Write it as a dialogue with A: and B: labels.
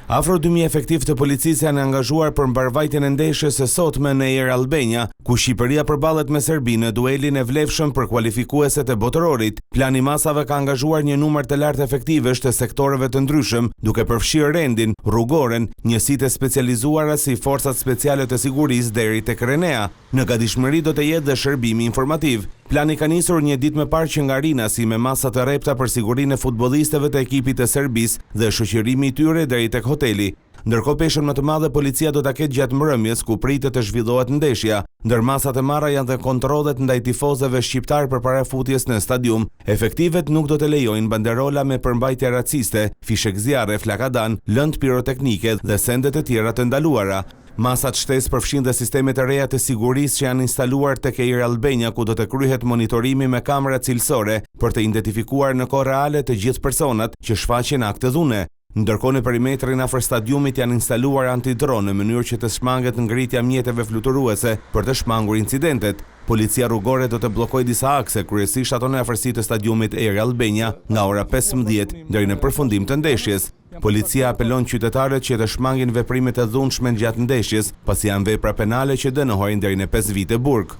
A: Afro 2000 efektiv të policisë janë angazhuar për mbarvajtjen e ndeshjes së sotme në Air Albania, ku Shqipëria përballet me Serbinë në duelin e vlefshëm për kualifikueset e botërorit. Plani masave ka angazhuar një numër të lartë efektivesh të sektoreve të ndryshëm, duke përfshirë rendin, rrugoren, njësitë specializuara si forcat speciale të sigurisë deri tek Renea. Në gatishmëri do të jetë dhe shërbimi informativ. Plani ka nisur një ditë më parë që nga Rinasi me masa të rrepta për sigurinë e futbollistëve të ekipit të Serbisë dhe shoqërimi i tyre deri tek hoteli. Ndërkohë peshën më të madhe policia do ta ketë gjatë mbrëmjes ku pritet të zhvillohet ndeshja. Ndër masat e marra janë dhe kontrollet ndaj tifozëve shqiptar përpara futjes në stadium. Efektivet nuk do të lejojnë banderola me përmbajtje raciste, fishek zjarre, flakadan, lëndë piroteknike dhe sendet e tjera të ndaluara. Masat shtesë përfshin dhe sistemet e reja të sigurisë që janë instaluar tek Air Albania, ku do të kryhet monitorimi me kamera cilësore për të identifikuar në kohë reale të gjithë personat që shfaqen akte dhune. Ndërkohë në perimetrin afër stadiumit janë instaluar antidron në mënyrë që të shmanget ngritja mjeteve fluturuese për të shmangur incidentet. Policia rrugore do të bllokojë disa akse, kryesisht ato në afërsitë të stadiumit Air Albania, nga ora 15 deri në përfundim të ndeshjes. Policia apelon qytetarët që të shmangin veprimet e dhunshme gjatë ndeshjes, pasi janë vepra penale që dënohojnë deri në 5 vite burg.